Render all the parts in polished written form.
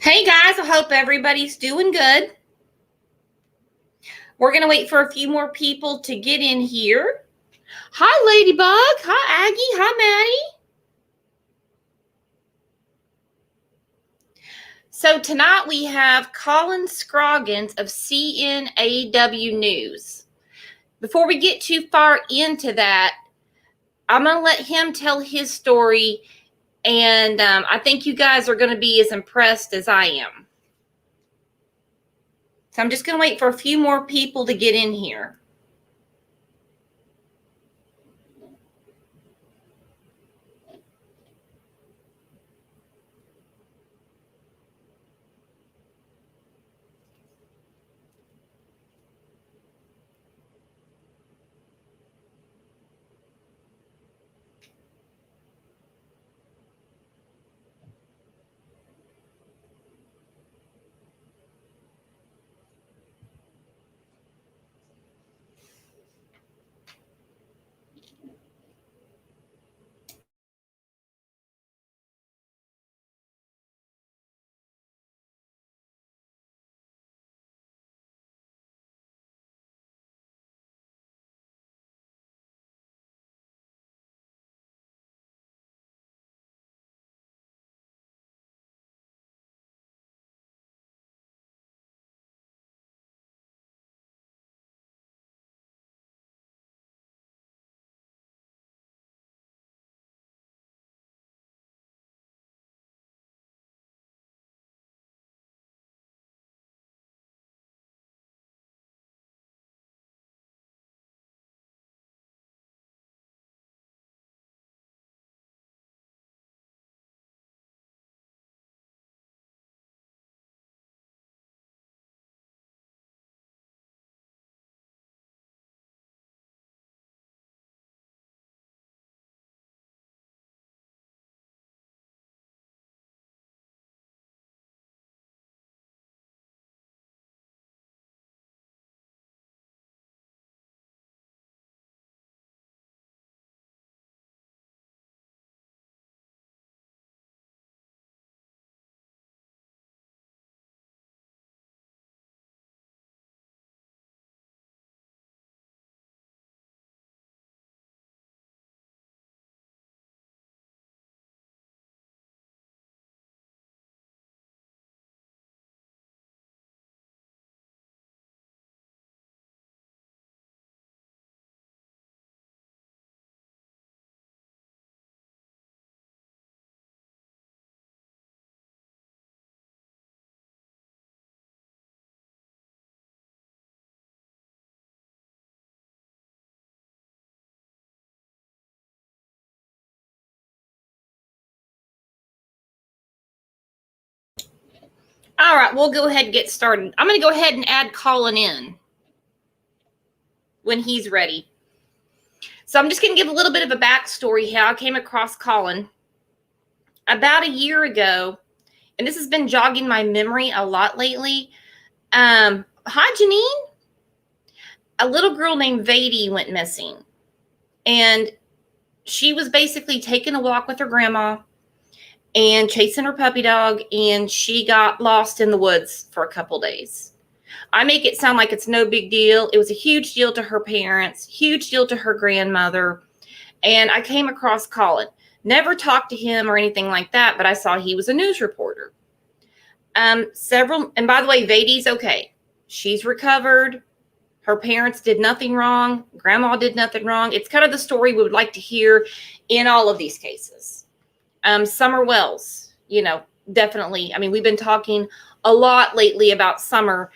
Hey guys, I hope everybody's doing good. We're going to wait for a few more people to get in here. Hi, Ladybug. Hi, Aggie. Hi, Maddie. So tonight we have Colin Scroggins of CNAW News. Before we get too far into that, I'm going to let him tell his story, and I think you guys are going to be as impressed as I am. So I'm just going to wait for a few more people to get in here. All right, we'll go ahead and get started. I'm going to go ahead and add Colin in when he's ready. So I'm just going to give a little bit of a backstory how I came across Colin. About a year ago, and this has been jogging my memory a lot lately. Hi, Janine. A little girl named Vadi went missing, and she was basically taking a walk with her grandma and chasing her puppy dog, and she got lost in the woods for a couple days. I make it sound like it's no big deal. It was a huge deal to her parents, huge deal to her grandmother. And I came across Colin. Never talked to him or anything like that, but I saw he was a news reporter. And by the way, Vadi's okay. She's recovered. Her parents did nothing wrong. Grandma did nothing wrong. It's kind of the story we would like to hear in all of these cases. Summer Wells, definitely. I mean, we've been talking a lot lately about Summer,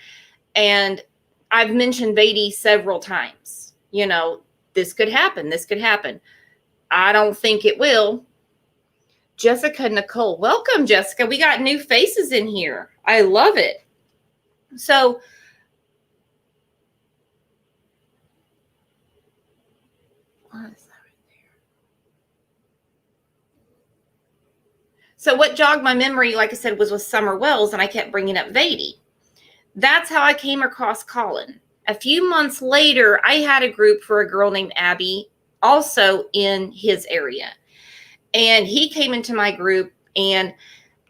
and I've mentioned Vadi several times. This could happen. This could happen. I don't think it will. Jessica Nicole. Welcome, Jessica. We got new faces in here. I love it. So, what is that right there? So what jogged my memory, like I said, was with Summer Wells, and I kept bringing up Vadi. That's how I came across Colin. A few months later, I had a group for a girl named Abby, also in his area. And he came into my group, and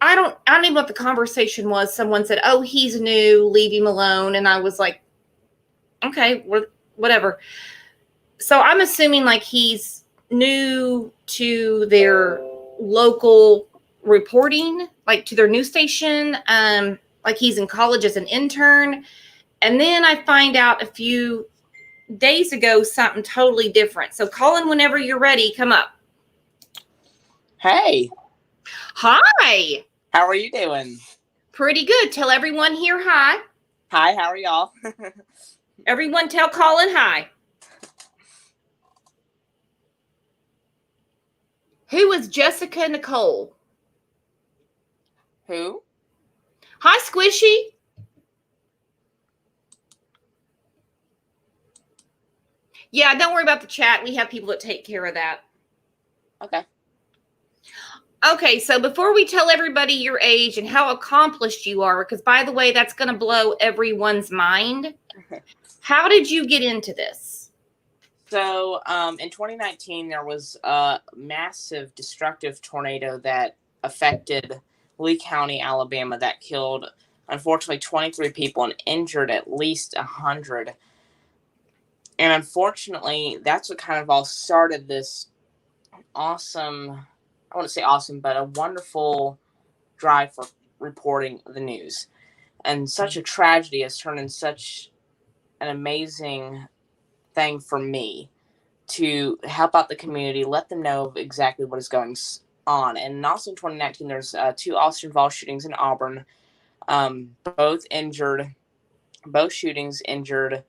I don't even know what the conversation was. Someone said, "Oh, he's new, leave him alone." And I was like, "Okay, whatever." So I'm assuming like he's new to their local reporting, like to their news station. Like he's in college as an intern. And then I find out a few days ago something totally different. So Colin, whenever you're ready, come up. Hey. Hi. How are you doing? Pretty good. Tell everyone here hi. Hi, how are y'all? Everyone tell Colin hi. Who is Jessica Nicole? Who? Hi, Squishy. Yeah, don't worry about the chat. We have people that take care of that. Okay. Okay, so before we tell everybody your age and how accomplished you are, because by the way, that's going to blow everyone's mind. How did you get into this? So, in 2019, there was a massive destructive tornado that affected Lee County, Alabama, that killed, unfortunately, 23 people and injured at least 100. And unfortunately, that's what kind of all started this awesome, I wouldn't say awesome, but a wonderful drive for reporting the news. And such a tragedy has turned into such an amazing thing for me to help out the community, let them know exactly what is going on. And also in 2019, there's 2 officer-involved shootings in Auburn, both shootings injured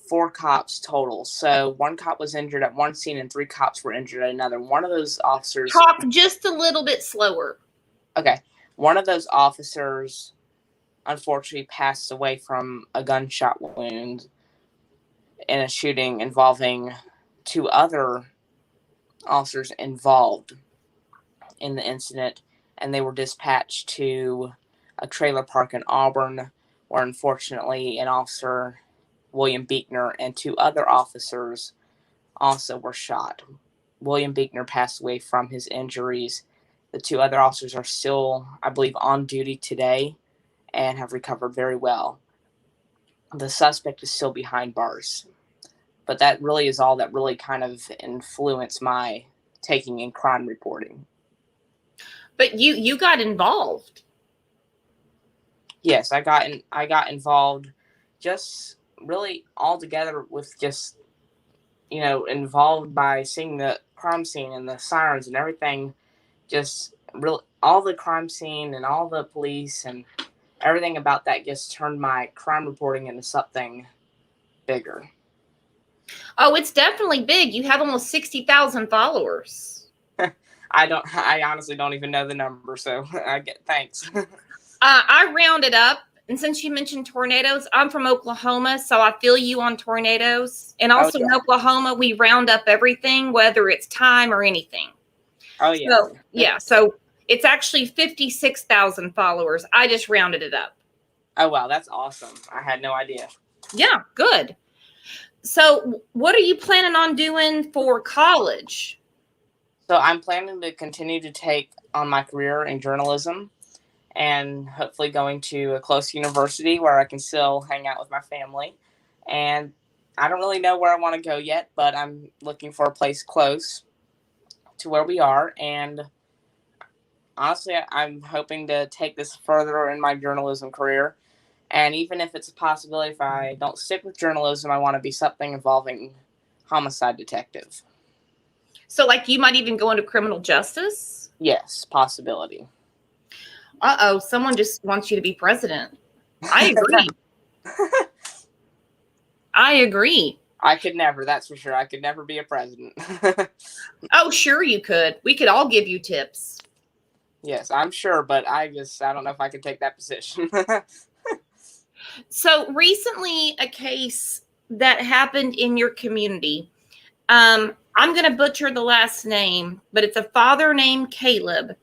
4 cops total. So 1 cop was injured at one scene and 3 cops were injured at another. One of those officers... Talk just a little bit slower. Okay. One of those officers unfortunately passed away from a gunshot wound in a shooting involving 2 other officers involved in the incident, and they were dispatched to a trailer park in Auburn, where unfortunately an officer, William Beekner, and 2 other officers also were shot. William Beekner passed away from his injuries. The 2 other officers are still, I believe, on duty today and have recovered very well. The suspect is still behind bars. But that really is all that really kind of influenced my taking in crime reporting. But you got involved. Yes, I got involved just really all together with just, involved by seeing the crime scene and the sirens and everything, just really all the crime scene and all the police and everything about that just turned my crime reporting into something bigger. Oh, it's definitely big. You have almost 60,000 followers. I honestly don't even know the number, so thanks. I rounded up, and since you mentioned tornadoes, I'm from Oklahoma, so I feel you on tornadoes. And also in Oklahoma, we round up everything, whether it's time or anything. Oh, yeah. So it's actually 56,000 followers. I just rounded it up. Oh, wow, that's awesome. I had no idea. Yeah, good. So what are you planning on doing for college? So I'm planning to continue to take on my career in journalism and hopefully going to a close university where I can still hang out with my family. And I don't really know where I want to go yet, but I'm looking for a place close to where we are. And honestly, I'm hoping to take this further in my journalism career. And even if it's a possibility, if I don't stick with journalism, I want to be something involving homicide detective. So, like, you might even go into criminal justice? Yes, possibility. Uh-oh, someone just wants you to be president. I agree. I agree. I could never, that's for sure. I could never be a president. Oh, sure you could. We could all give you tips. Yes, I'm sure, but I don't know if I could take that position. So recently, a case that happened in your community, I'm going to butcher the last name, but it's a father named Caleb,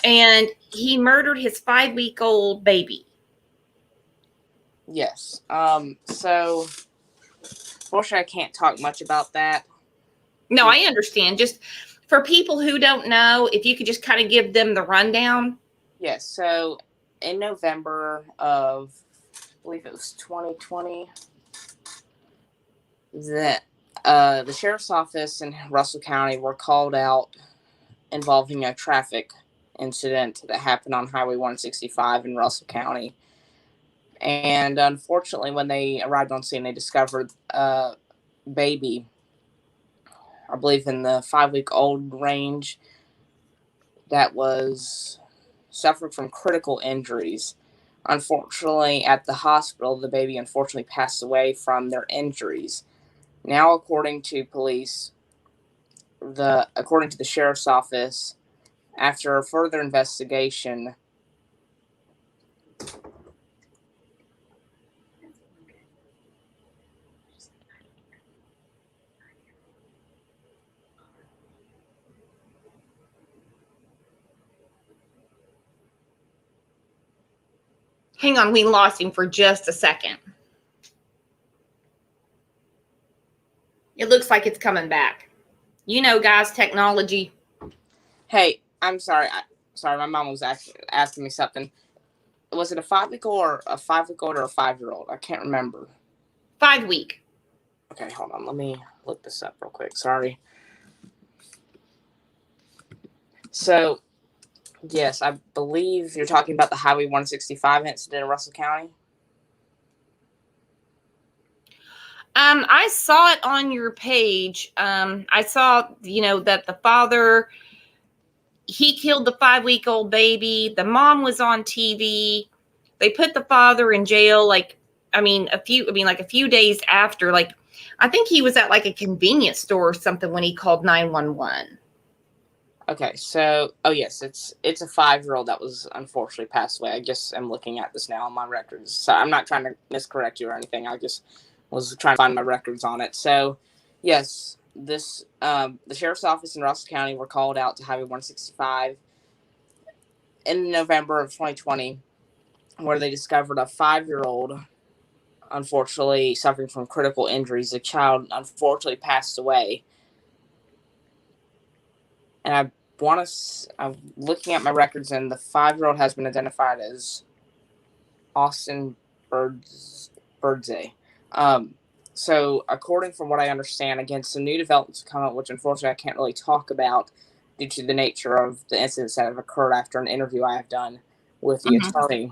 and he murdered his 5-week-old baby. Yes. So, fortunately, I can't talk much about that. No, I understand. Just For people who don't know, if you could just kind of give them the rundown. Yes. So in November of, I believe it was 2020, the sheriff's office in Russell County were called out involving a traffic incident that happened on Highway 165 in Russell County. And unfortunately, when they arrived on scene, they discovered a baby, I believe in the 5-week-old range, that was suffering from critical injuries. Unfortunately, at the hospital, the baby unfortunately passed away from their injuries. Now, according to police, according to the sheriff's office, after further investigation, Hang on, we lost him for just a second. It looks like it's coming back. You know, guys, technology. hey, I'm sorry. Sorry, my mom was asking me something. Was it a 5-week-old or a 5-week-old or a 5-year-old? I can't remember. 5 week. Okay, hold on. Let me look this up real quick. Sorry. So, yes, I believe you're talking about the Highway 165 incident in Russell County. I saw it on your page. I saw, that the father, he killed the 5-week-old baby. The mom was on TV. They put the father in jail. A few days after, I think he was at a convenience store or something when he called 911. Okay, so yes, it's a 5-year-old that was unfortunately passed away. I guess I'm looking at this now on my records. So I'm not trying to miscorrect you or anything. I just was trying to find my records on it. So yes, the sheriff's office in Russell County were called out to Highway 165 in November of 2020, where they discovered a 5-year-old unfortunately suffering from critical injuries. The child unfortunately passed away. And I'm looking at my records, and the 5-year-old has been identified as Austin Birdsey. So, according from what I understand, again, some new developments have come up, which unfortunately I can't really talk about due to the nature of the incidents that have occurred after an interview I have done with the attorney.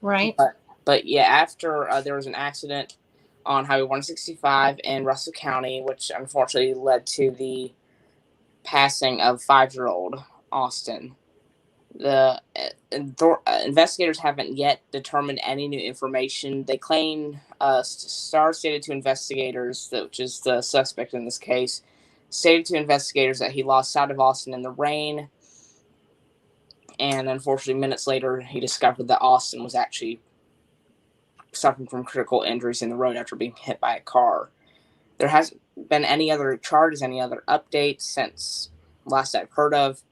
Right. But yeah, after there was an accident on Highway 165 in Russell County, which unfortunately led to the passing of 5-year-old Austin. The investigators haven't yet determined any new information. They claim Starr stated to investigators, which is the suspect in this case, stated to investigators that he lost sight of Austin in the rain, and unfortunately minutes later he discovered that Austin was actually suffering from critical injuries in the road after being hit by a car. There hasn't been any other charges, any other updates since last I've heard of.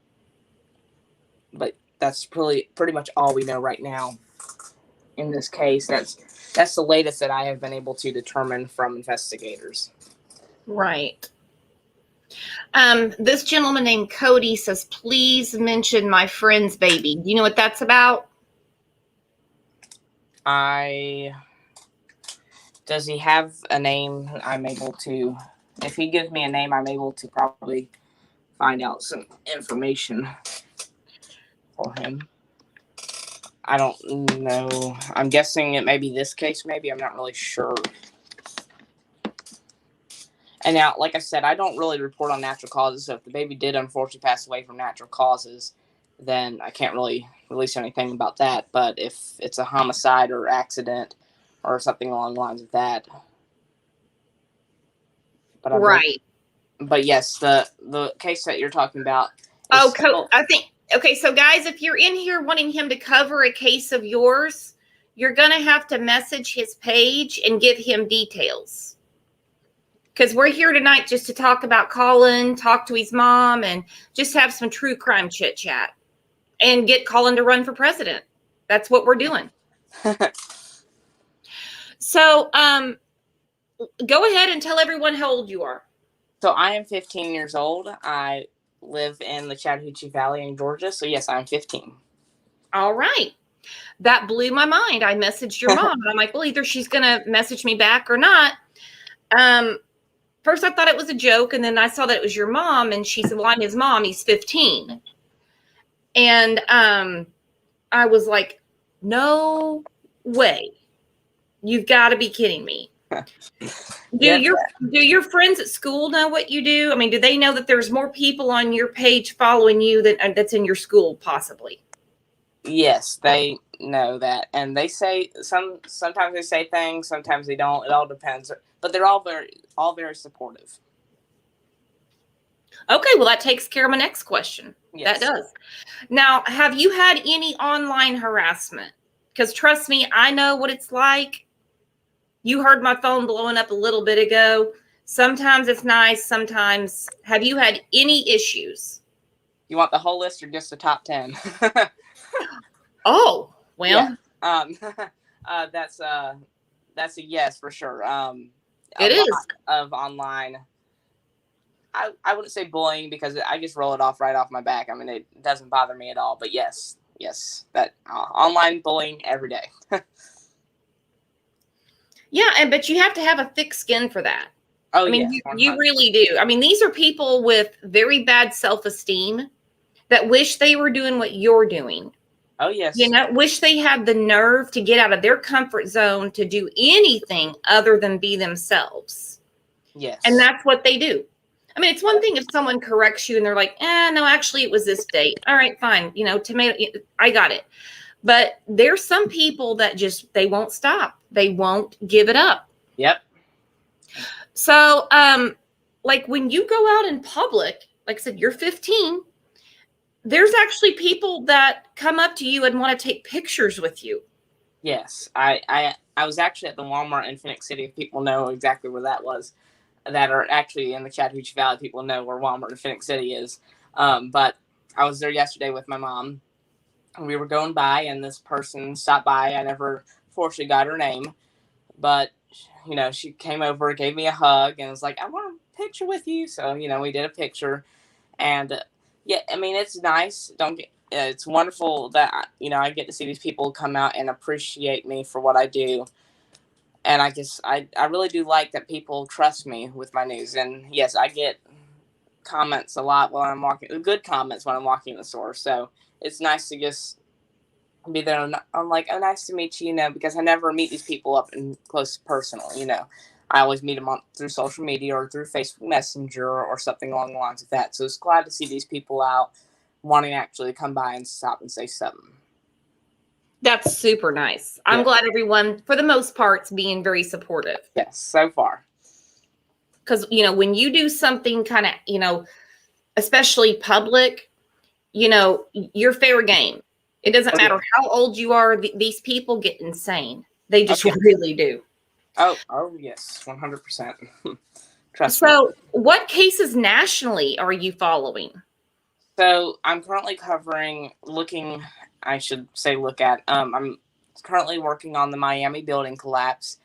But that's pretty much all we know right now in this case. That's the latest that I have been able to determine from investigators. Right. This gentleman named Cody says, please mention my friend's baby. Do you know what that's about? Does he have a name? I'm able to, if he gives me a name, I'm able to probably find out some information for him. I don't know. I'm guessing it may be this case, maybe. I'm not really sure. And now, like I said, I don't really report on natural causes. So if the baby did unfortunately pass away from natural causes, then I can't really release anything about that. But if it's a homicide or accident or something along the lines of that. But right. But yes, the case that you're talking about. Okay, so guys, if you're in here wanting him to cover a case of yours, you're going to have to message his page and give him details. Because we're here tonight just to talk about Colin, talk to his mom, and just have some true crime chit chat and get Colin to run for president. That's what we're doing. So, go ahead and tell everyone how old you are. So I am 15 years old. I live in the Chattahoochee Valley in Georgia. So yes, I'm 15. All right. That blew my mind. I messaged your mom, and I'm like, well, either she's going to message me back or not. First, I thought it was a joke, and then I saw that it was your mom, and she said, well, I'm his mom. He's 15. And I was like, no way. You've got to be kidding me. Do your friends at school know what you do? I mean, do they know that there's more people on your page following you that's in your school, possibly? Yes, they know that, and they say sometimes they say things, sometimes they don't. It all depends, but they're all very supportive. Okay, well, that takes care of my next question. Yes. That does. Now, have you had any online harassment? Because trust me, I know what it's like. You heard my phone blowing up a little bit ago. Sometimes it's nice. Sometimes, have you had any issues? You want the whole list or just the top 10? Oh, well. Yeah. That's a yes for sure. It is. Of online. I wouldn't say bullying because I just roll it off right off my back. I mean, it doesn't bother me at all. But yes, that online bullying every day. Yeah, but you have to have a thick skin for that. Oh, I mean, yes, you really do. I mean, these are people with very bad self-esteem that wish they were doing what you're doing. Oh, yes. You know, wish they had the nerve to get out of their comfort zone to do anything other than be themselves. Yes. And that's what they do. I mean, it's one thing if someone corrects you and they're like, no, actually it was this date. All right, fine. You know, I got it. But there's some people that just, they won't stop. They won't give it up. Yep. So, like when you go out in public, like I said, you're 15, there's actually people that come up to you and want to take pictures with you. Yes. I was actually at the Walmart in Phoenix City. If people know exactly where that was, that are actually in the Chattahoochee Valley, people know where Walmart in Phoenix City is. But I was there yesterday with my mom. And we were going by, and this person stopped by. I never fortunately got her name, but you know, she came over, gave me a hug, and was like, "I want a picture with you." So you know, we did a picture, and yeah, I mean, it's nice. It's wonderful that you know I get to see these people come out and appreciate me for what I do, and I guess I really do like that people trust me with my news. And yes, I get comments a lot while I'm walking, good comments when I'm walking in the store. So it's nice to just be there. And I'm like, oh, nice to meet you, you know, because I never meet these people up and close personal, you know. I always meet them through social media or through Facebook Messenger or something along the lines of that. So it's glad to see these people out wanting to actually come by and stop and say something. That's super nice. I'm glad everyone, for the most part, is being very supportive. Yes, so far. Because, you know, when you do something kind of, you know, especially public, you know, you're fair game. It doesn't matter how old you are. These people get insane. They just really do. Oh, yes, 100%. Trust me. So what cases nationally are you following? So I'm currently I'm currently working on the Miami building collapse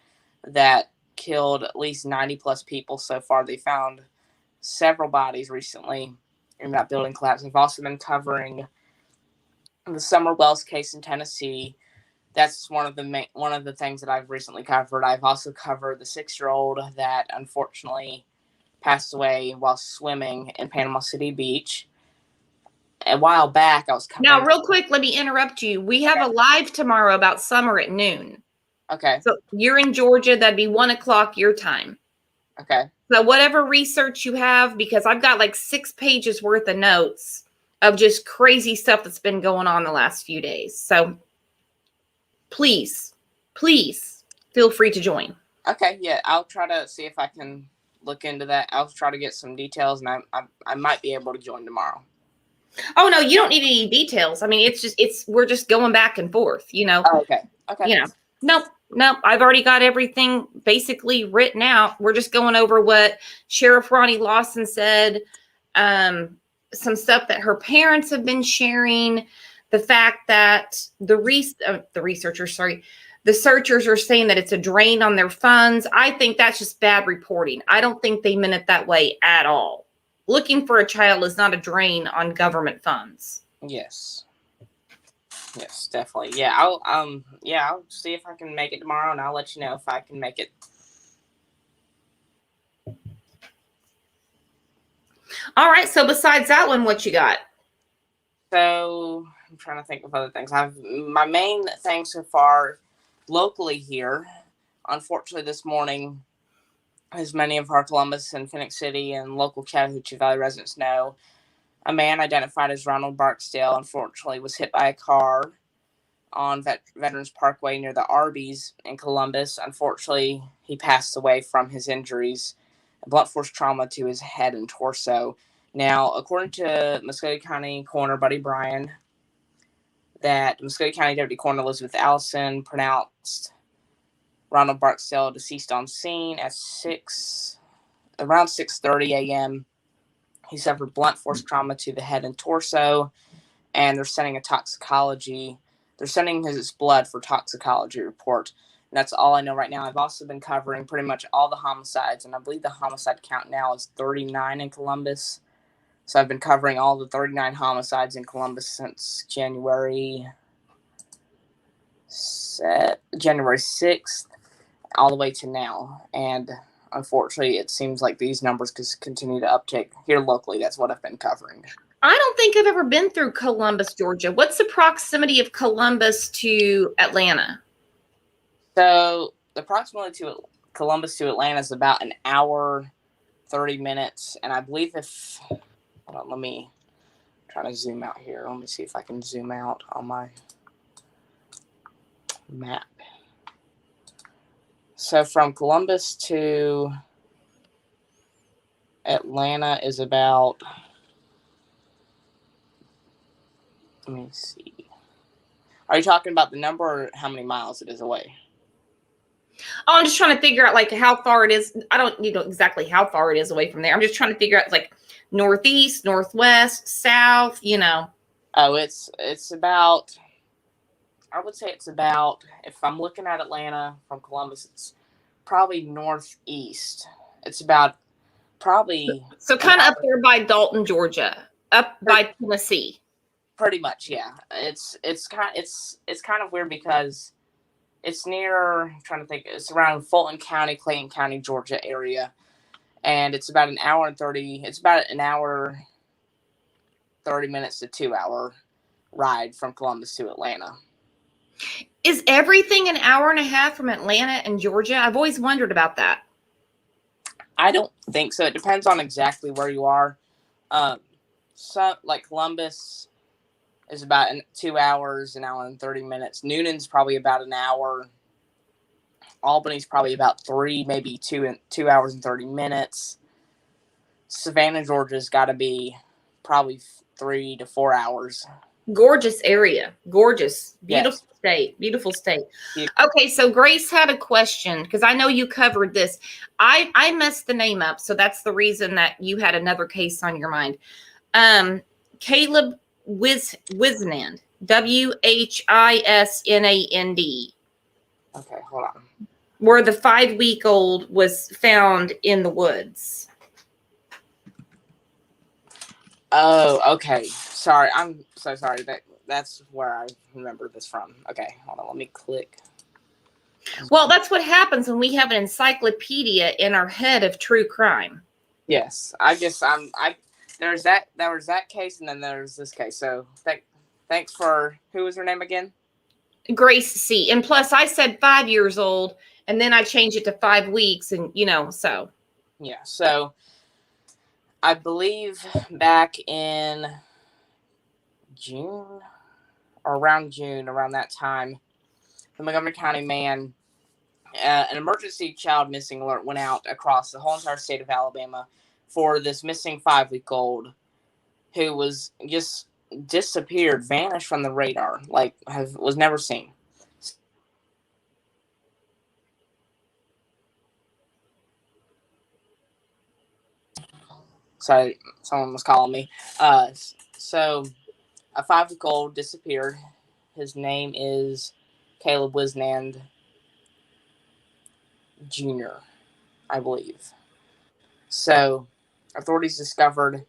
that killed at least 90 plus people so far. They found several bodies recently in that building collapse. I've also been covering the Summer Wells case in Tennessee. That's one of the things that I've recently covered. I've also covered the 6-year-old that unfortunately passed away while swimming in Panama City Beach. A while back, I was covering. Now, real quick, let me interrupt you. We have a live tomorrow about summer at noon. Okay. So you're in Georgia. That'd be 1:00 your time. Okay. So whatever research you have, because I've got like 6 pages worth of notes of just crazy stuff that's been going on the last few days. So please feel free to join. Okay. Yeah. I'll try to see if I can look into that. I'll try to get some details, and I might be able to join tomorrow. Oh, no, you don't need any details. I mean, we're just going back and forth, you know. Oh, okay. Okay. You know, nope. I've already got everything basically written out. We're just going over what Sheriff Ronnie Lawson said, some stuff that her parents have been sharing, the fact that the searchers are saying that it's a drain on their funds. I think that's just bad reporting. I don't think they meant it that way at all. looking for a child is not a drain on government funds. Yes. Yes, definitely. Yeah, I'll see if I can make it tomorrow, and I'll let you know if I can make it. All right. So besides that one, what you got? So I'm trying to think of other things. My main thing so far locally here. Unfortunately, this morning, as many of our Columbus and Phoenix City and local Chattahoochee Valley residents know, a man identified as Ronald Barksdale unfortunately was hit by a car on Veterans Parkway near the Arby's in Columbus. Unfortunately, he passed away from his injuries, blunt force trauma to his head and torso. Now, according to Muscogee County Coroner Buddy Bryan, that Muscogee County Deputy Coroner Elizabeth Allison pronounced Ronald Barksdale deceased on scene at around 6:30 a.m. He suffered blunt force trauma to the head and torso, and they're sending his blood for toxicology report. And that's all I know right now. I've also been covering pretty much all the homicides, and I believe the homicide count now is 39 in Columbus. So I've been covering all the 39 homicides in Columbus since January 6th all the way to now. And unfortunately, it seems like these numbers continue to uptick here locally. That's what I've been covering. I don't think I've ever been through Columbus, Georgia. What's the proximity of Columbus to Atlanta? So the proximity to Columbus to Atlanta is about an hour, 30 minutes. And I believe hold on, let me try to zoom out here. Let me see if I can zoom out on my map. So from Columbus to Atlanta is about, let me see. Are you talking about the number or how many miles it is away? Oh, I'm just trying to figure out like how far it is. I don't know exactly how far it is away from there. I'm just trying to figure out like northeast, northwest, south, Oh, it's about, I would say it's about, if I'm looking at Atlanta from Columbus, it's probably northeast. It's about probably. So kind of up there by Dalton, Georgia, up by Tennessee. Pretty much, yeah. It's kind of weird because it's near, I'm trying to think, it's around Fulton County, Clayton County, Georgia area. And it's about an hour 30 minutes to 2 hour ride from Columbus to Atlanta. Is everything an hour and a half from Atlanta and Georgia? I've always wondered about that. I don't think so. It depends on exactly where you are. So like Columbus is about 2 hours, an hour and 30 minutes. Noonan's probably about an hour. Albany's probably about 3, maybe 2 hours and 30 minutes. Savannah, Georgia's got to be probably 3 to 4 hours. Gorgeous area. Gorgeous. Beautiful Yes. state. Beautiful state. Yeah. Okay, so Grace had a question because I know you covered this. I messed the name up, so that's the reason that you had another case on your mind. Caleb Wisnand. Whisnand. Okay, hold on. Where the 5-week-old was found in the woods. Oh, okay. Sorry, I'm so sorry. That's where I remember this from. Okay, hold on. Let me click. Well, that's what happens when we have an encyclopedia in our head of true crime. Yes, I guess there was that case, and then there's this case. So thanks for, who was her name again? Grace C. And plus, I said 5 years old, and then I changed it to 5 weeks, and so. Yeah. So I believe back in June, or around that time, the Montgomery County man, an emergency child missing alert went out across the whole entire state of Alabama for this missing 5-week-old who was just disappeared, vanished from the radar, was never seen. Sorry, someone was calling me. So a 5-week-old disappeared. His name is Caleb Wisnand Jr., I believe. So Authorities discovered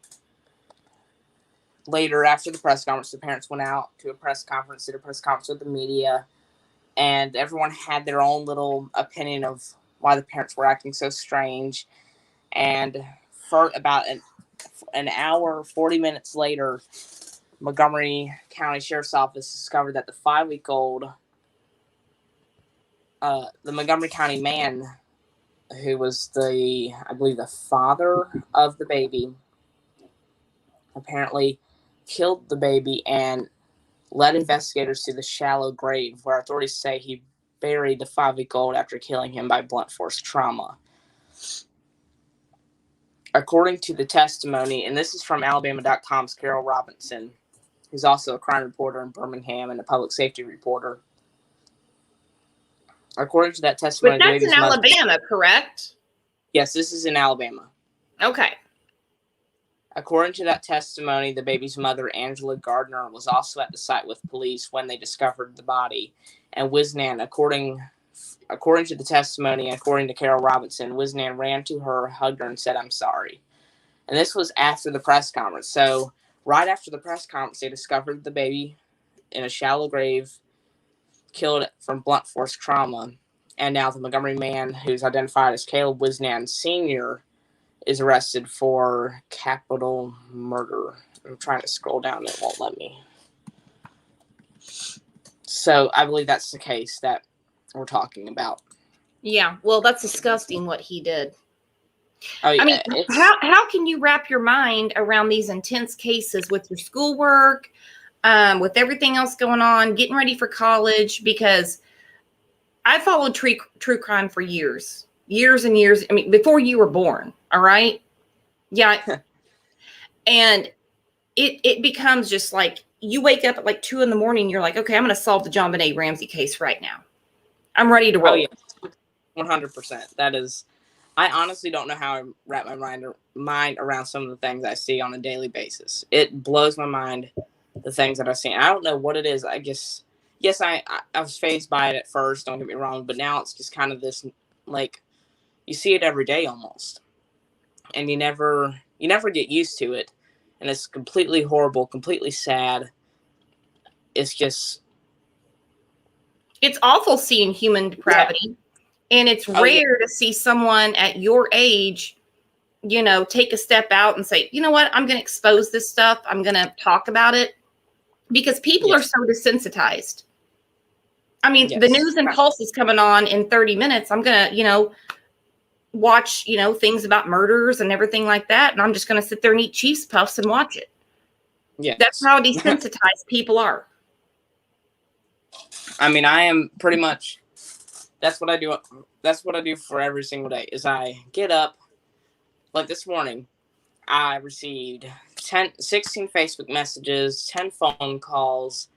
later, after the press conference, the parents went out to a press conference, did a press conference with the media, and everyone had their own little opinion of why the parents were acting so strange. And for about an hour, 40 minutes later, Montgomery County Sheriff's Office discovered that the 5-week-old, the Montgomery County man, who was I believe the father of the baby, apparently killed the baby and led investigators to the shallow grave where authorities say he buried the 5-week-old after killing him by blunt force trauma. According to the testimony, and this is from Alabama.com's Carol Robinson, who's also a crime reporter in Birmingham and a public safety reporter. According to that testimony, but that's in Alabama, correct? Yes, this is in Alabama. Okay. According to that testimony, the baby's mother, Angela Gardner, was also at the site with police when they discovered the body. And Wisnan, according to the testimony, according to Carol Robinson, Wisnan ran to her, hugged her, and said, "I'm sorry." And this was after the press conference. So right after the press conference, they discovered the baby in a shallow grave, killed from blunt force trauma. And now the Montgomery man, who's identified as Caleb Wisnan Sr., is arrested for capital murder. I'm trying to scroll down. It won't let me. So I believe that's the case that we're talking about. Yeah. Well, that's disgusting what he did. Oh, yeah, I mean, how can you wrap your mind around these intense cases with your schoolwork, with everything else going on, getting ready for college? Because I followed true crime for years and years. I mean, before you were born. All right. Yeah. And it becomes just like you wake up at like 2 a.m. You're like, okay, I'm going to solve the John Benet Ramsey case right now. I'm ready to roll. Oh, yeah. 100%. That is, I honestly don't know how I wrap my mind around some of the things I see on a daily basis. It blows my mind, the things that I've seen. I don't know what it is. I guess, yes, I was fazed by it at first, don't get me wrong, but now it's just kind of this, like, you see it every day almost. And you never get used to it. And it's completely horrible, completely sad. It's just, it's awful seeing human depravity. Yeah. And it's rare to see someone at your age, take a step out and say, you know what, I'm going to expose this stuff. I'm going to talk about it, because people are so desensitized. I mean, the news and Pulse is coming on in 30 minutes. I'm going to, watch, things about murders and everything like that. And I'm just going to sit there and eat Chiefs Puffs and watch it. Yeah. That's how desensitized people are. I mean, I am pretty much, that's what I do. That's what I do for every single day is I get up. Like this morning, I received 16 Facebook messages, 10 phone calls,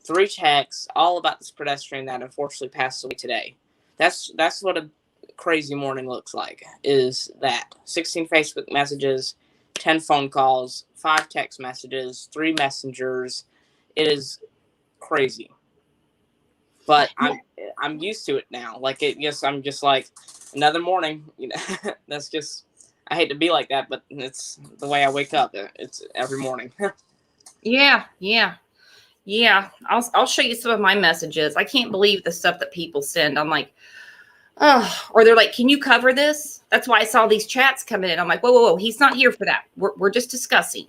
3 texts, all about this pedestrian that unfortunately passed away today. That's what a crazy morning looks like, is that 16 Facebook messages, 10 phone calls, 5 text messages, 3 messengers. It is crazy. But I'm used to it now. Like I'm just like another morning, that's just, I hate to be like that, but it's the way I wake up. It's every morning. Yeah. I'll show you some of my messages. I can't believe the stuff that people send. I'm like, oh, or they're like, can you cover this? That's why I saw these chats come in. I'm like, whoa. He's not here for that. We're just discussing.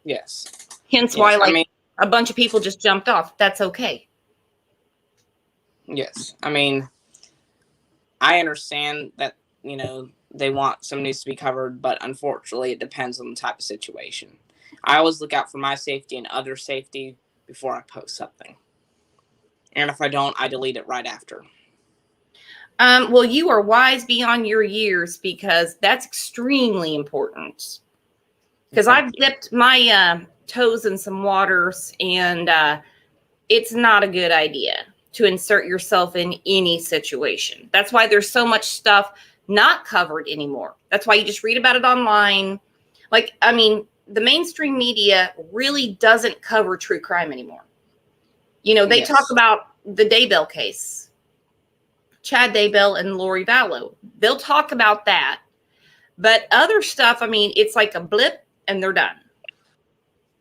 Yes. Hence why a bunch of people just jumped off. That's okay. Yes. I mean, I understand that, they want some news to be covered, but unfortunately it depends on the type of situation. I always look out for my safety and other safety before I post something. And if I don't, I delete it right after. Well, you are wise beyond your years, because that's extremely important. Because I've dipped my toes in some waters, and it's not a good idea to insert yourself in any situation. That's why there's so much stuff not covered anymore. That's why you just read about it online. Like, I mean, the mainstream media really doesn't cover true crime anymore. They talk about the Daybell case, Chad Daybell and Lori Vallow. They'll talk about that. But other stuff, I mean, it's like a blip and they're done.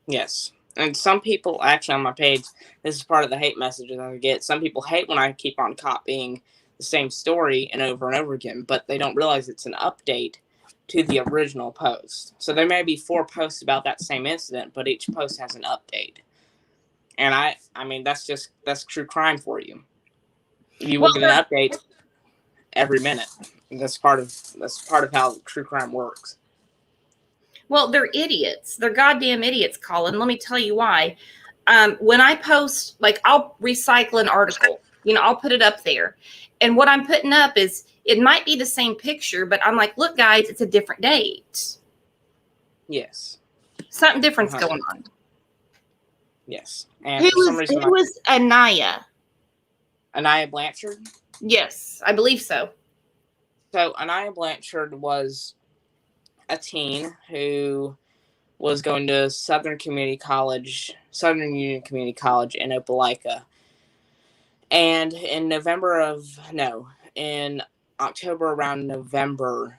Yes. And some people, actually on my page, this is part of the hate messages I get. Some people hate when I keep on copying the same story and over again, but they don't realize it's an update to the original post. So there may be 4 posts about that same incident, but each post has an update. And I mean, that's true crime for you. You will get an update every minute. That's part of how true crime works. Well, they're idiots. They're goddamn idiots, Colin. Let me tell you why. When I post, like, I'll recycle an article. You know, I'll put it up there. And what I'm putting up is, it might be the same picture, but I'm like, look, guys, it's a different date. Yes. Something different's going on. Yes. And Who for some reason, was Anaya? Anaya Blanchard? Yes, I believe so. So Anaya Blanchard was a teen who was going to Southern Union Community College in Opelika. And in October, around November,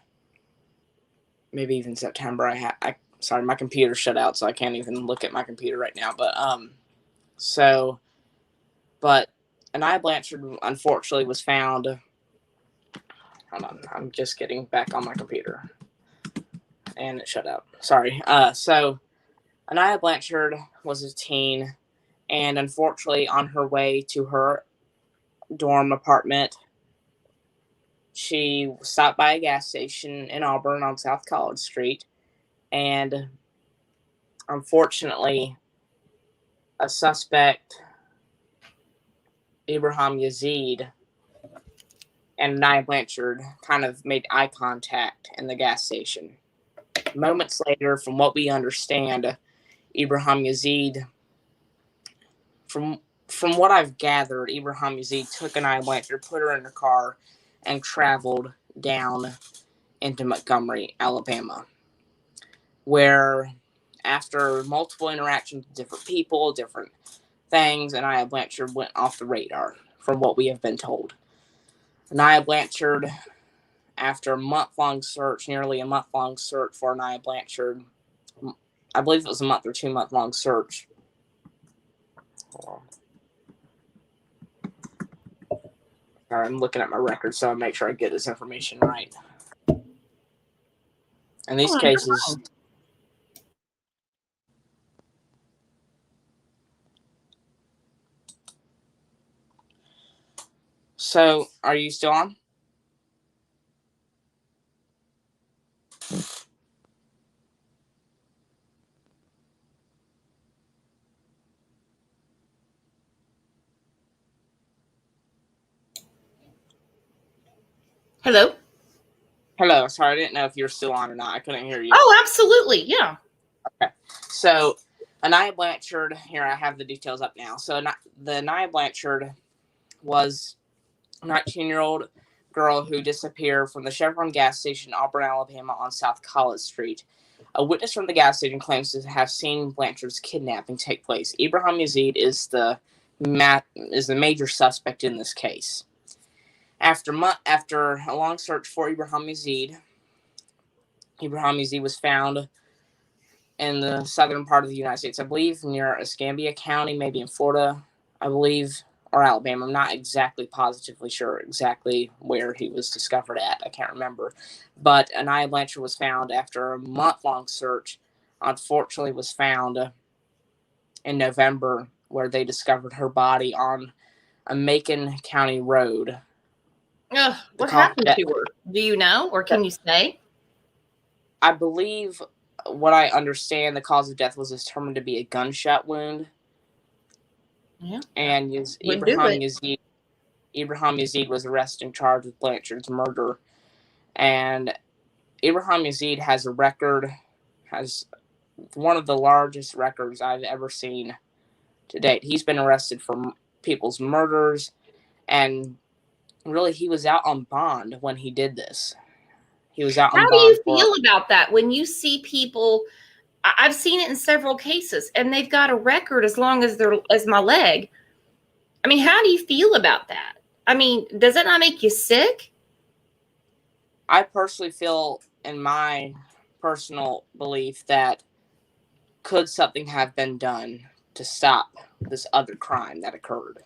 maybe even September, sorry, my computer shut out, so I can't even look at my computer right now. But Anaya Blanchard, unfortunately, was found. Hold on, I'm just getting back on my computer. And it shut out. Sorry. So Anaya Blanchard was a teen, and unfortunately, on her way to her dorm apartment, she stopped by a gas station in Auburn on South College Street, and unfortunately, a suspect, Ibrahim Yazid, and Anaya Blanchard kind of made eye contact in the gas station. Moments later, from what we understand, Ibrahim Yazid, from what I've gathered, Ibrahim Yazid took Anaya Blanchard, put her in her car, and traveled down into Montgomery, Alabama, where after multiple interactions with different people, different things, Anaya Blanchard went off the radar, from what we have been told. Anaya Blanchard, after a month-long search, nearly a month-long search for Anaya Blanchard, I believe it was a month or 2 month long search. Hold on. Sorry, I'm looking at my record, so I make sure I get this information right. In these cases, so are you still on? Hello? Hello. Sorry, I didn't know if you were still on or not. I couldn't hear you. Oh, absolutely. Yeah. Okay. So, Anaya Blanchard, here I have the details up now. So, the Anaya Blanchard was a 19-year-old girl who disappeared from the Chevron gas station in Auburn, Alabama on South College Street. A witness from the gas station claims to have seen Blanchard's kidnapping take place. Ibrahim Yazid is the major suspect in this case. After a long search for Ibrahim Yazid was found in the southern part of the United States, I believe near Escambia County, maybe in Florida, I believe, or Alabama. I'm not exactly positively sure exactly where he was discovered at. I can't remember. But Anaya Blanchard was found after a month-long search. Unfortunately, was found in November, where they discovered her body on a Macon County road. What happened to her? Do you know, or can you say? I believe, what I understand, the cause of death was determined to be a gunshot wound. Yeah. And Ibrahim Yazid was arrested and charged with Blanchard's murder. And Ibrahim Yazid has one of the largest records I've ever seen to date. He's been arrested for people's murders, and really, he was out on bond when he did this. He was out on bond. How do you feel about that when you see people? I've seen it in several cases, and they've got a record as long as my leg. I mean, how do you feel about that? I mean, does it not make you sick? I personally feel in my personal belief, that could something have been done to stop this other crime that occurred?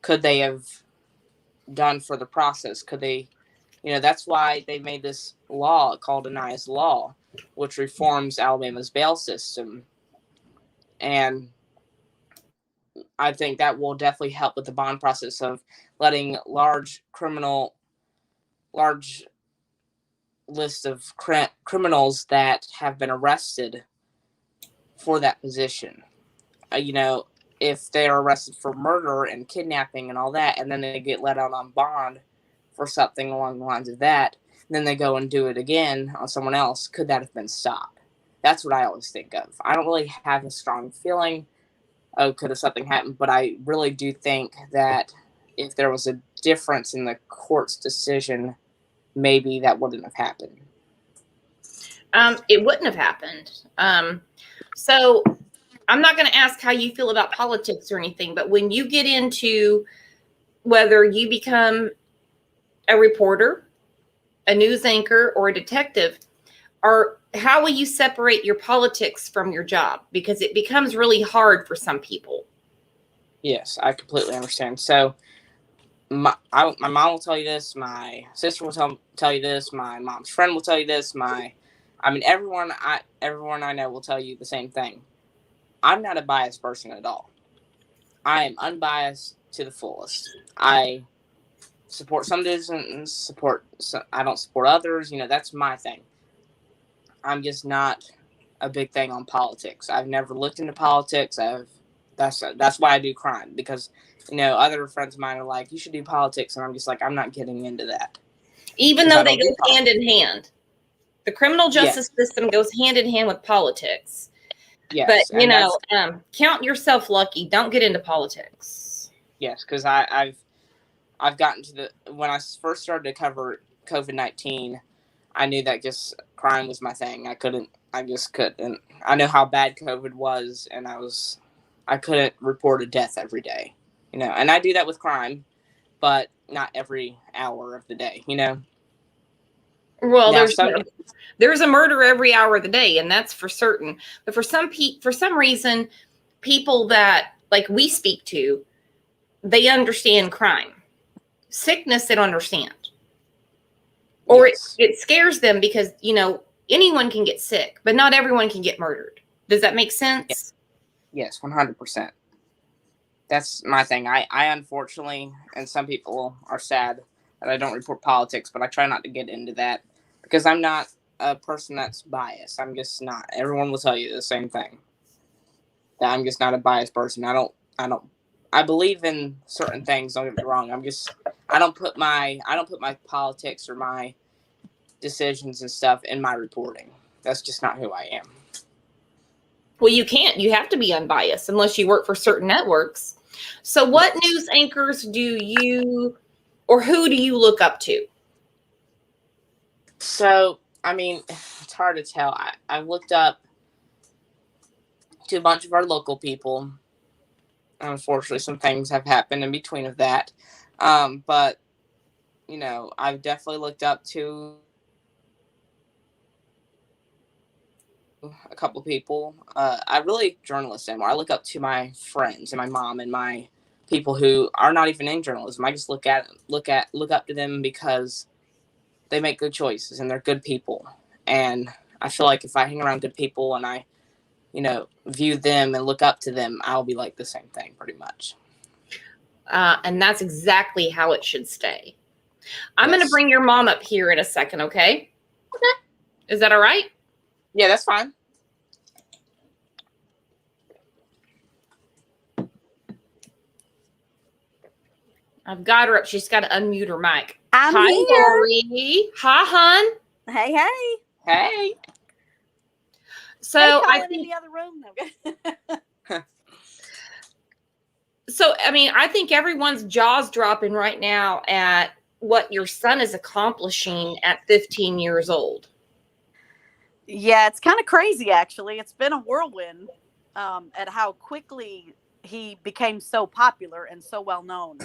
Could they have done for the process? Could they, that's why they made this law called Ania's Law, which reforms Alabama's bail system. And I think that will definitely help with the bond process of letting large list of criminals that have been arrested for that position. If they are arrested for murder and kidnapping and all that, and then they get let out on bond for something along the lines of that, and then they go and do it again on someone else, could that have been stopped? That's what I always think of. I don't really have a strong feeling, could have something happened, but I really do think that if there was a difference in the court's decision, maybe that wouldn't have happened. It wouldn't have happened. So I'm not going to ask how you feel about politics or anything, but when you get into whether you become a reporter, a news anchor, or a detective, how will you separate your politics from your job? Because it becomes really hard for some people. Yes, I completely understand. So my mom will tell you this, my sister will tell you this, my mom's friend will tell you this, everyone I know will tell you the same thing. I'm not a biased person at all. I am unbiased to the fullest. I support some decisions, I don't support others. That's my thing. I'm just not a big thing on politics. I've never looked into politics. That's why I do crime, because other friends of mine are like, you should do politics, and I'm just like, I'm not getting into that. Even though they go hand in hand. The criminal justice system goes hand in hand with politics. Yes, but count yourself lucky. Don't get into politics. Yes, because I've gotten to when I first started to cover COVID-19, I knew that just crime was my thing. I just couldn't. I know how bad COVID was, and I couldn't report a death every day, and I do that with crime, but not every hour of the day, Well, there's a murder every hour of the day, and that's for certain. But for some reason, people that like we speak to, they understand crime. Sickness, they don't understand. Or yes. it scares them because, anyone can get sick, but not everyone can get murdered. Does that make sense? Yes, 100%. That's my thing. I unfortunately, and some people are sad that I don't report politics, but I try not to get into that because I'm not a person that's biased. I'm just not. Everyone will tell you the same thing. That I'm just not a biased person. I believe in certain things. Don't get me wrong. I don't put my politics or my decisions and stuff in my reporting. That's just not who I am. Well, you can't. You have to be unbiased unless you work for certain networks. So what news anchors do you, or who do you look up to? So, it's hard to tell. I looked up to a bunch of our local people. Unfortunately, some things have happened in between of that. But, I've definitely looked up to a couple people. I really journalists anymore. I look up to my friends and my mom and my people who are not even in journalism. I just look up to them because they make good choices and they're good people. And I feel like if I hang around good people and I, view them and look up to them, I'll be like the same thing pretty much. And that's exactly how it should stay. I'm going to bring your mom up here in a second, okay? Okay. Is that all right? Yeah, that's fine. I've got her up. She's got to unmute her mic. I'm Hi, here. Lori. Hi, hon. Hey, hey. Hey. So hey, I think in the other room. So, I think everyone's jaws dropping right now at what your son is accomplishing at 15 years old. Yeah, it's kind of crazy, actually. It's been a whirlwind at how quickly he became so popular and so well known.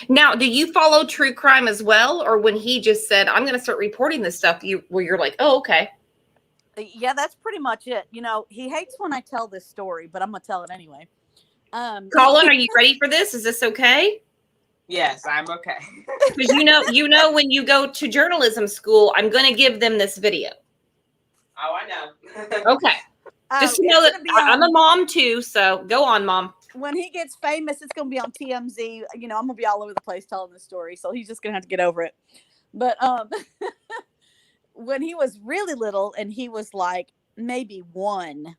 Now, do you follow true crime as well? Or when he just said, I'm going to start reporting this stuff, where you're like, oh, okay. Yeah, that's pretty much it. You know, he hates when I tell this story, but I'm going to tell it anyway. Colin, are you ready for this? Is this okay? Yes, I'm okay. Because you know, when you go to journalism school, I'm going to give them this video. Oh, I know. Okay. Just to know that I'm a mom too, so go on, Mom. When he gets famous, it's going to be on TMZ. You know, I'm going to be all over the place telling this story, so he's just going to have to get over it. But when he was really little and he was like maybe 1,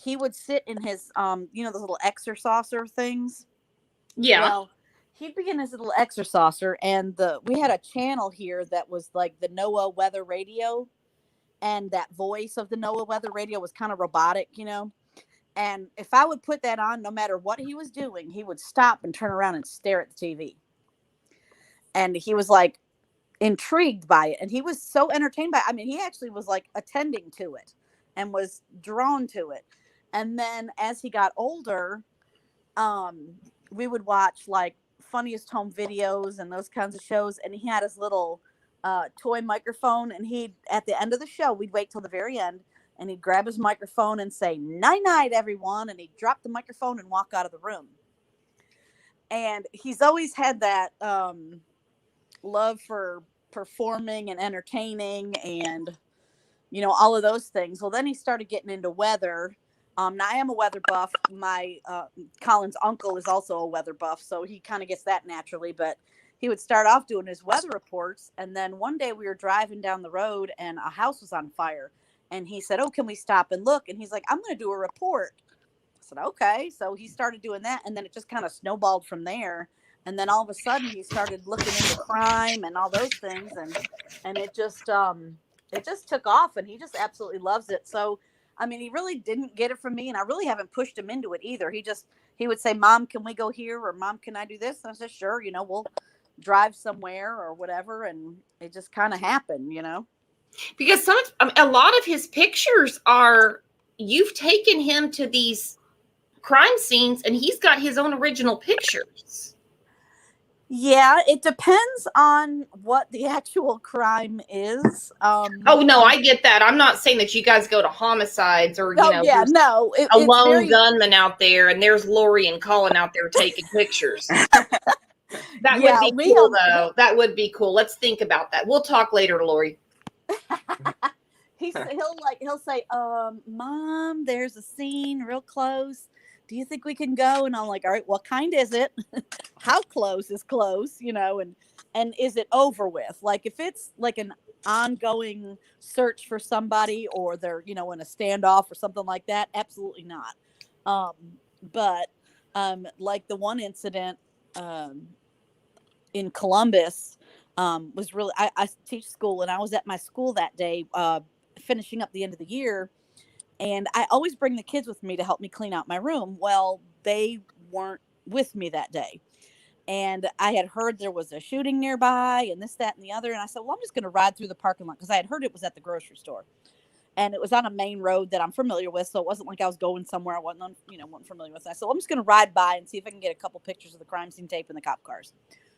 he would sit in his, you know, those little exerciser things. Yeah. Well, he'd be in his little exerciser, and we had a channel here that was like the NOAA weather radio. And that voice of the NOAA weather radio was kind of robotic, you know. And if I would put that on, no matter what he was doing, he would stop and turn around and stare at the TV. And he was like intrigued by it. And he was so entertained by it. I mean, he actually was like attending to it and was drawn to it. And then as he got older, we would watch like Funniest Home Videos and those kinds of shows. And he had his little toy microphone, and he'd, at the end of the show, we'd wait till the very end, and he'd grab his microphone and say, "Night night, everyone," and he'd drop the microphone and walk out of the room. And he's always had that love for performing and entertaining and, you know, all of those things. Well, then he started getting into weather. Now I am a weather buff. My Colin's uncle is also a weather buff, so he kind of gets that naturally, but he would start off doing his weather reports. And then one day we were driving down the road and a house was on fire. And he said, "Oh, can we stop and look?" And he's like, "I'm going to do a report." I said, "Okay." So he started doing that. And then it just kind of snowballed from there. And then all of a sudden he started looking into crime and all those things. And it just took off, and he just absolutely loves it. So, I mean, he really didn't get it from me, and I really haven't pushed him into it either. He would say, "Mom, can we go here?" Or, "Mom, can I do this?" And I said, "Sure, you know, we'll drive somewhere or whatever." And it just kind of happened, you know, because a lot of his pictures are, you've taken him to these crime scenes and he's got his own original pictures. Yeah, it depends on what the actual crime is. Oh no, I get that. I'm not saying that you guys go to homicides or a lone gunman out there and there's Lori and Colin out there taking pictures. That would be cool, though. That would be cool. Let's think about that. We'll talk later, Lori. He'll say, "Mom, there's a scene real close. Do you think we can go?" And I'm like, "All right, what kind is it? How close is close? You know, and is it over with? Like if it's like an ongoing search for somebody, or they're, you know, in a standoff or something like that, absolutely not. But like the one incident in Columbus was really, I teach school, and I was at my school that day finishing up the end of the year, and I always bring the kids with me to help me clean out my room. Well, they weren't with me that day, and I had heard there was a shooting nearby and this, that, and the other, and I said, well, I'm just going to ride through the parking lot, because I had heard it was at the grocery store, and it was on a main road that I'm familiar with, so it wasn't like I was going somewhere I wasn't familiar with. And I said, well, I'm just going to ride by and see if I can get a couple pictures of the crime scene tape and the cop cars.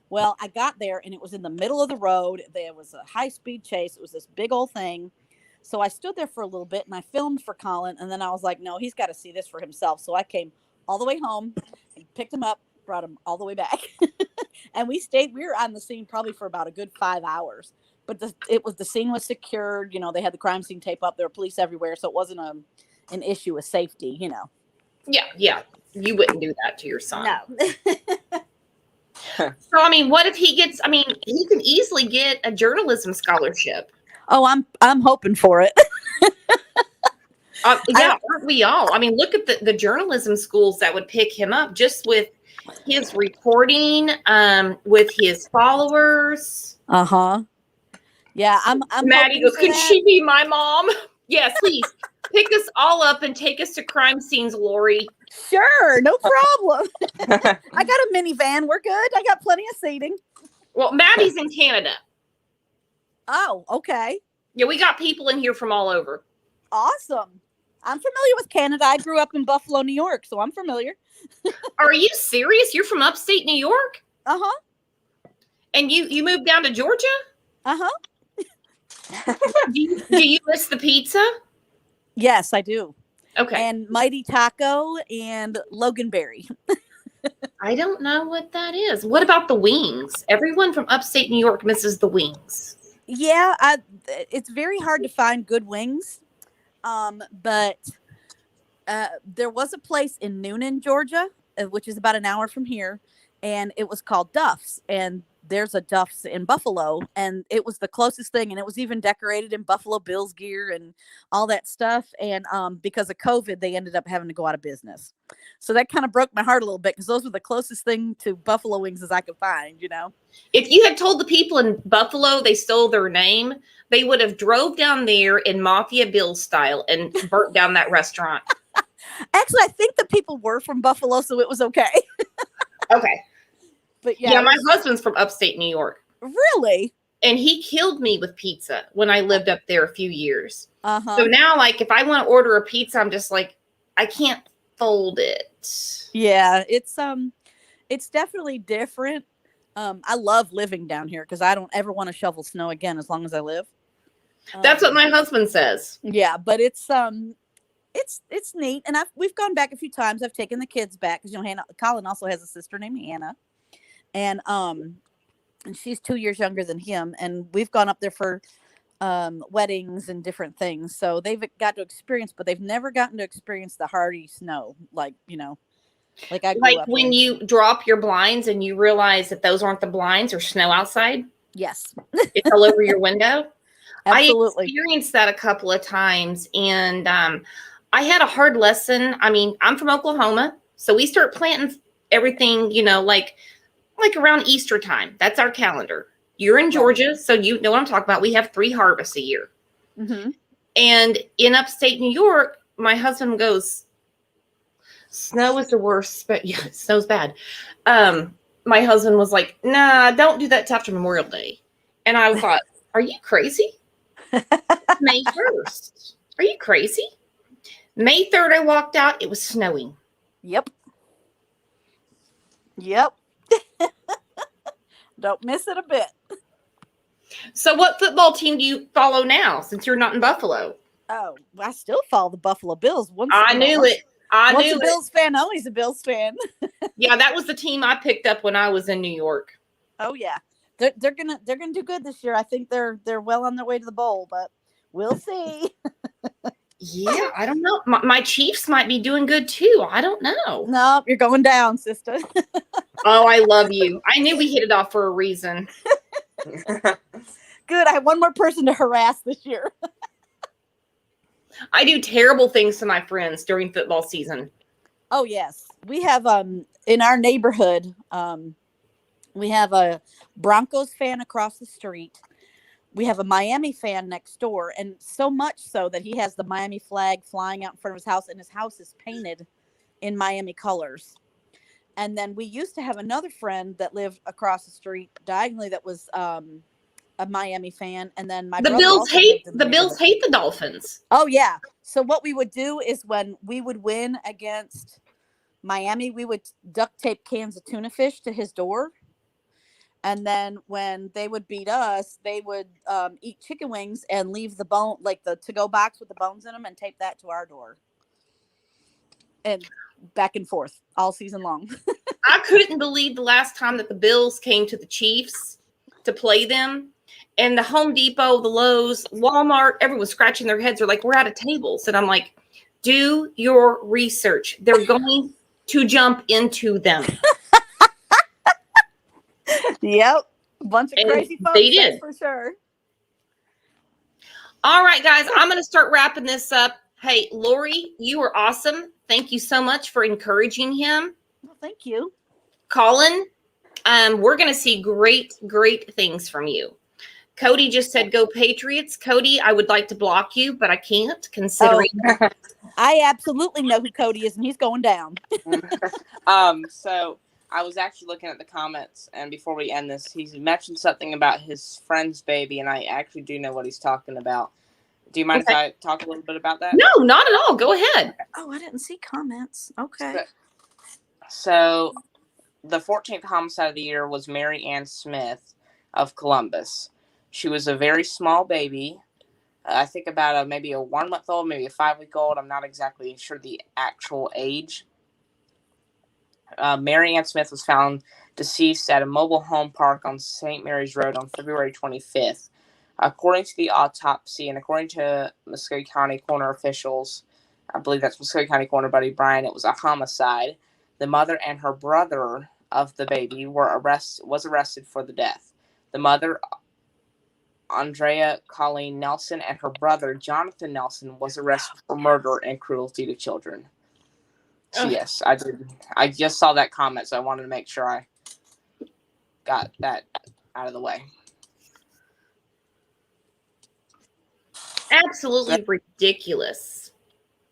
Well, I got there, and it was in the middle of the road. There was a high-speed chase. It was this big old thing. So I stood there for a little bit, and I filmed for Colin, and then I was like, no, he's got to see this for himself. So I came all the way home and picked him up, brought him all the way back. And we were on the scene probably for about a good 5 hours. But the scene was secured. You know, they had the crime scene tape up. There were police everywhere, so it wasn't an issue with safety, you know. Yeah. You wouldn't do that to your son. No. So, I mean, what if he gets, he can easily get a journalism scholarship. Oh, I'm hoping for it. Aren't we all? I mean, look at the journalism schools that would pick him up just with his reporting, with his followers. Uh-huh. Yeah, I'm Maddie goes, can she be my mom? Yes, please. Pick us all up and take us to crime scenes, Lori. Sure, no problem. I got a minivan. We're good. I got plenty of seating. Well, Maddie's in Canada. Oh, okay. Yeah, we got people in here from all over. Awesome. I'm familiar with Canada. I grew up in Buffalo, New York, so I'm familiar. Are you serious? You're from upstate New York? Uh-huh. And you moved down to Georgia? Uh-huh. Do you miss the pizza? Yes, I do. Okay. And Mighty Taco and Loganberry. I don't know what that is. What about the wings? Everyone from upstate New York misses the wings. Yeah, it's very hard to find good wings. But there was a place in Noonan, Georgia, which is about an hour from here, and it was called Duff's. And there's a Duff's in Buffalo, and it was the closest thing. And it was even decorated in Buffalo Bills gear and all that stuff. And because of COVID, they ended up having to go out of business. So that kind of broke my heart a little bit because those were the closest thing to buffalo wings as I could find, you know. If you had told the people in Buffalo they stole their name, they would have drove down there in Mafia Bill style and burnt down that restaurant. Actually, I think the people were from Buffalo, so it was okay. Okay. But yeah, my husband's from upstate New York. Really? And he killed me with pizza when I lived up there a few years. Uh-huh. So now, like, if I want to order a pizza, I'm just like, I can't fold it. Yeah, it's definitely different. I love living down here because I don't ever want to shovel snow again as long as I live. That's what my husband says. Yeah, but it's neat, and we've gone back a few times. I've taken the kids back because Colin also has a sister named Hannah, and she's 2 years younger than him, and we've gone up there for weddings and different things. So they've got to experience, but they've never gotten to experience the hardy snow, like like I grew like up when in. you drop your blinds and you realize that those aren't the blinds or snow outside. Yes, it's all over your window. Absolutely. I experienced that a couple of times, and I had a hard lesson. I mean, I'm from Oklahoma, so we start planting everything, like around Easter time. That's our calendar. You're in Georgia, so you know what I'm talking about. We have 3 harvests a year. Mm-hmm. And in upstate New York, my husband goes, snow is the worst, but yeah, snow's bad. My husband was like, nah, don't do that till after Memorial Day. And I thought, are you crazy? May 1st. Are you crazy? May 3rd, I walked out. It was snowing. Yep. Don't miss it a bit. So what football team do you follow now since you're not in Buffalo? Oh, I still follow the Buffalo Bills. I knew it. Once a Bills fan, always a Bills fan. Yeah, that was the team I picked up when I was in New York. Oh yeah. They're gonna do good this year. I think they're well on their way to the bowl, but we'll see. Yeah, I don't know. My Chiefs might be doing good too. I don't know. No, you're going down, sister. Oh, I love you. I knew we hit it off for a reason. Good. I have one more person to harass this year. I do terrible things to my friends during football season. Oh yes, we have in our neighborhood we have a Broncos fan across the street. We have a Miami fan next door, and so much so that he has the Miami flag flying out in front of his house, and his house is painted in Miami colors. And then we used to have another friend that lived across the street diagonally that was a Miami fan, and then the Bills hate the Dolphins. Oh yeah. So what we would do is when we would win against Miami, we would duct tape cans of tuna fish to his door. And then when they would beat us, they would eat chicken wings and leave the bone, like the to-go box with the bones in them, and tape that to our door. And back and forth all season long. I couldn't believe the last time that the Bills came to the Chiefs to play them. And the Home Depot, the Lowe's, Walmart, everyone's scratching their heads. They're like, we're out of tables. And I'm like, do your research. They're going to jump into them. Yep. A bunch of crazy folks. They did. For sure. All right, guys, I'm going to start wrapping this up. Hey, Lori, you were awesome. Thank you so much for encouraging him. Well, thank you. Colin, we're going to see great, great things from you. Cody just said, go Patriots. Cody, I would like to block you, but I can't considering. Oh, I absolutely know who Cody is, and he's going down. So I was actually looking at the comments, and before we end this, he's mentioned something about his friend's baby, and I actually do know what he's talking about. Do you mind if I talk a little bit about that? No, not at all. Go ahead. Oh, I didn't see comments. Okay. So the 14th homicide of the year was Mary Ann Smith. of Columbus. She was a very small baby. I think about maybe a 1 month old, maybe a 5 week old. I'm not exactly sure the actual age. Mary Ann Smith was found deceased at a mobile home park on St. Mary's Road on February 25th. According to the autopsy and according to Muskogee County coroner officials, I believe that's Muskogee County Coroner Buddy Bryan, it was a homicide. The mother and her brother of the baby was arrested for the death. The mother, Andrea Colleen Nelson, and her brother, Jonathan Nelson, was arrested for murder and cruelty to children. So yes, I did. I just saw that comment, so I wanted to make sure I got that out of the way. Absolutely ridiculous.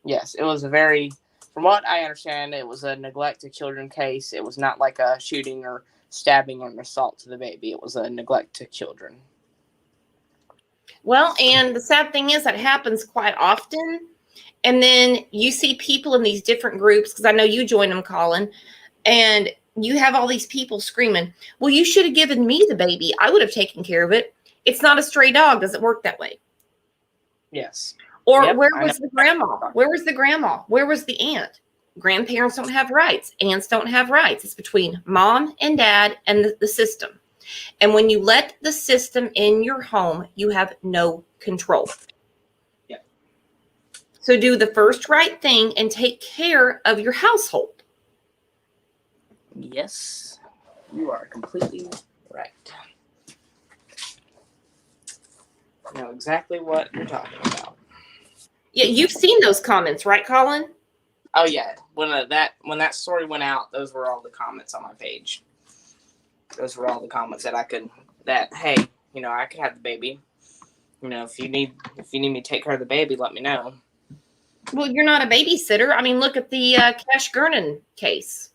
Yes, it was from what I understand, it was a neglect of children case. It was not like a shooting or stabbing or an assault to the baby. It was a neglect to children. Well, and the sad thing is that happens quite often. And then you see people in these different groups, because I know you joined them, Colin, and you have all these people screaming, well, you should have given me the baby. I would have taken care of it. It's not a stray dog. Doesn't work that way. Yes. Or where was the grandma? Where was the grandma? Where was the aunt? Grandparents don't have rights. Aunts don't have rights. It's between mom and dad and the system. And when you let the system in your home, you have no control. Yeah. So do the first right thing and take care of your household. Yes, you are completely right. I know exactly what you're talking about. Yeah, you've seen those comments, right, Colin? Oh yeah, when that story went out, those were all the comments on my page. Those were all the comments that hey, I could have the baby. If you need me to take care of the baby, let me know. Well, you're not a babysitter. I mean, look at the Cash Gernon case.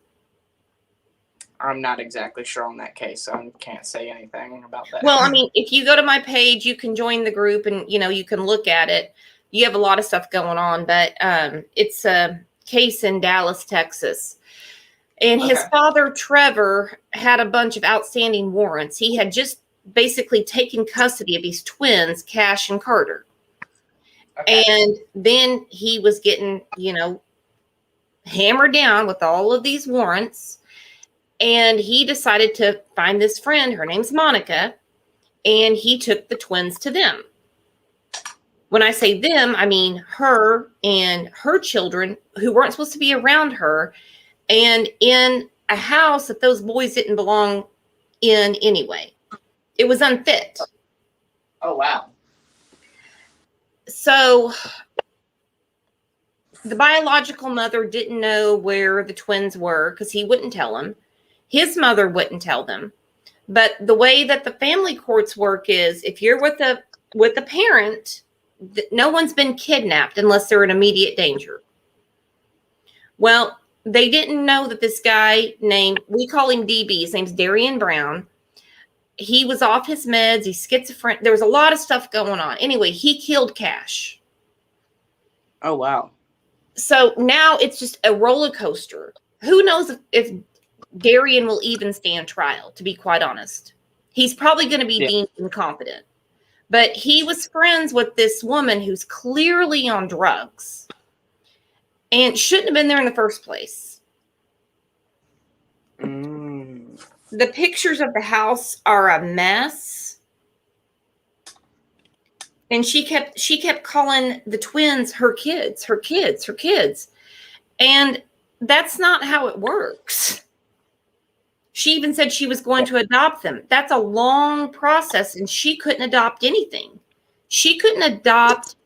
I'm not exactly sure on that case, so I can't say anything about that. Well, I mean, if you go to my page, you can join the group and, you can look at it. You have a lot of stuff going on, but it's a case in Dallas, Texas. And his father, Trevor, had a bunch of outstanding warrants. He had just basically taken custody of these twins, Cash and Carter. Okay. And then he was getting, hammered down with all of these warrants. And he decided to find this friend. Her name's Monica. And he took the twins to them. When I say them, I mean her and her children who weren't supposed to be around her. And in a house that those boys didn't belong in anyway. It was unfit. Oh, wow. So the biological mother didn't know where the twins were because he wouldn't tell them. His mother wouldn't tell them. But the way that the family courts work is if you're with a parent, no one's been kidnapped unless they're in immediate danger. Well, they didn't know that this guy we call him DB. His name's Darian Brown. He was off his meds. He's schizophrenic. There was a lot of stuff going on. Anyway, he killed Cash. Oh, wow. So now it's just a roller coaster. Who knows if Darian will even stand trial, to be quite honest. He's probably going to be deemed incompetent. But he was friends with this woman who's clearly on drugs and shouldn't have been there in the first place. The pictures of the house are a mess. And she kept calling the twins her kids. And that's not how it works. She even said she was going to adopt them. That's a long process, and she couldn't adopt anything. She couldn't adopt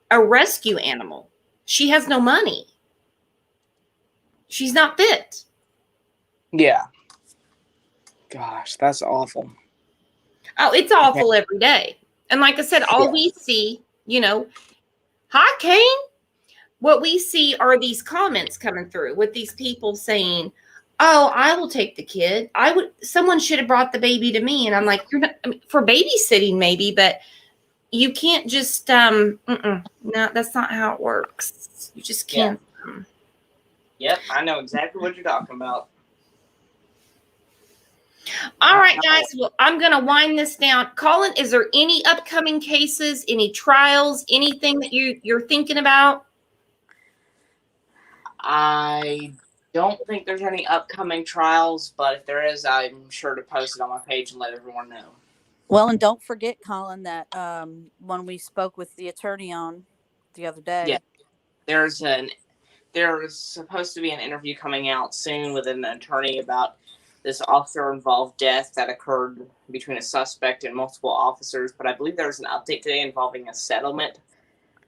a rescue animal. She has no money. She's not fit. Yeah. Gosh, that's awful. Oh, it's awful every day. And like I said, all we see, hi, Kane. What we see are these comments coming through with these people saying, oh, I will take the kid. Someone should have brought the baby to me. And I'm like, you're not, for babysitting maybe, but you can't just, no, that's not how it works. You just can't. Yep, I know exactly what you're talking about. All right, guys. Well, I'm going to wind this down. Colin, is there any upcoming cases, any trials, anything that you're thinking about? I don't think there's any upcoming trials, but if there is, I'm sure to post it on my page and let everyone know. Well, and don't forget, Colin, that when we spoke with the attorney on the other day. Yeah. There's supposed to be an interview coming out soon with an attorney about this officer-involved death that occurred between a suspect and multiple officers. But I believe there was an update today involving a settlement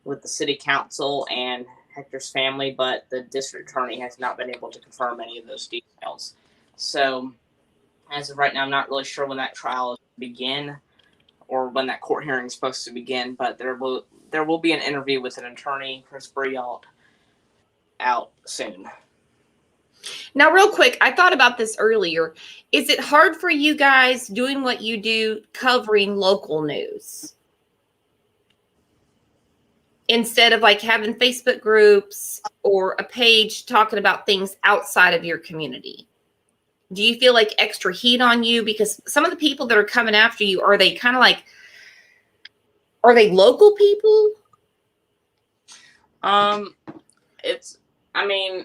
with the city council and Hector's family, but the district attorney has not been able to confirm any of those details. So, as of right now, I'm not really sure when that trial is to begin or when that court hearing is supposed to begin. But there will be an interview with an attorney, Chris Brialt, out soon. Now, real quick, I thought about this earlier. Is it hard for you guys doing what you do, covering local news? Instead of like having Facebook groups or a page talking about things outside of your community? Do you feel like extra heat on you? Because some of the people that are coming after you, are they kind of like, are they local people?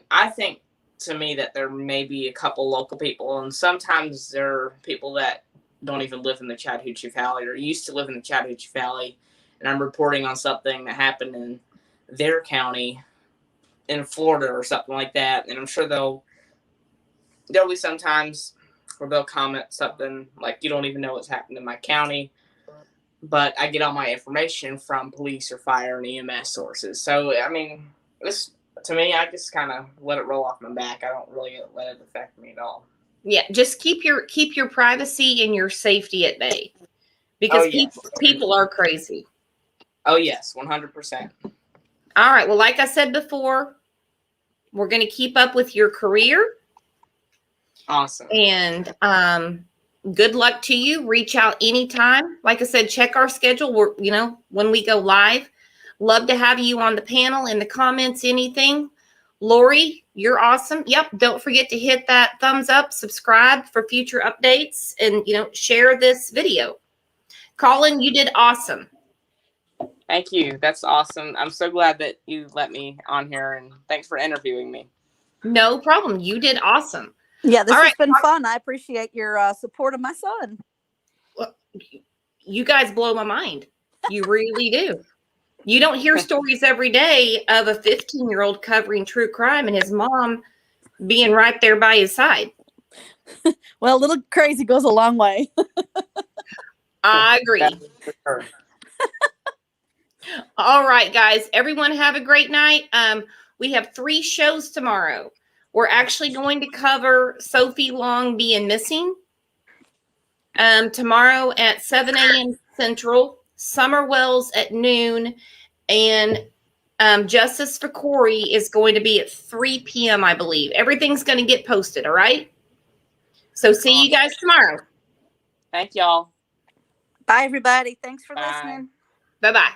I think to me that there may be a couple local people, and sometimes there are people that don't even live in the Chattahoochee Valley or used to live in the Chattahoochee Valley, and I'm reporting on something that happened in their county in Florida or something like that, and I'm sure there'll be sometimes where they'll comment something like, you don't even know what's happened in my county, but I get all my information from police or fire and EMS sources. So, this, to me, I just kind of let it roll off my back. I don't really let it affect me at all. Yeah, just keep your privacy and your safety at bay, because people are crazy. Oh yes, 100%. All right. Well, like I said before, we're going to keep up with your career. Awesome. And good luck to you. Reach out anytime. Like I said, check our schedule. When we go live. Love to have you on the panel, in the comments, anything. Lori, you're awesome. Yep. Don't forget to hit that thumbs up, subscribe for future updates, and, share this video. Colin, you did awesome. Thank you. That's awesome. I'm so glad that you let me on here, and thanks for interviewing me. No problem. You did awesome. Yeah, this has been fun. I appreciate your support of my son. Well, you guys blow my mind. You really do. You don't hear stories every day of a 15-year-old covering true crime and his mom being right there by his side. Well, a little crazy goes a long way. I agree. That's for sure. All right, guys. Everyone have a great night. We have 3 shows tomorrow. We're actually going to cover Sophie Long being missing. Tomorrow at 7 a.m. Central, Summer Wells at noon, and Justice for Corey is going to be at 3 p.m., I believe. Everything's going to get posted, all right? So see you guys tomorrow. Thank y'all. Bye, everybody. Thanks for Bye. listening. Bye-bye.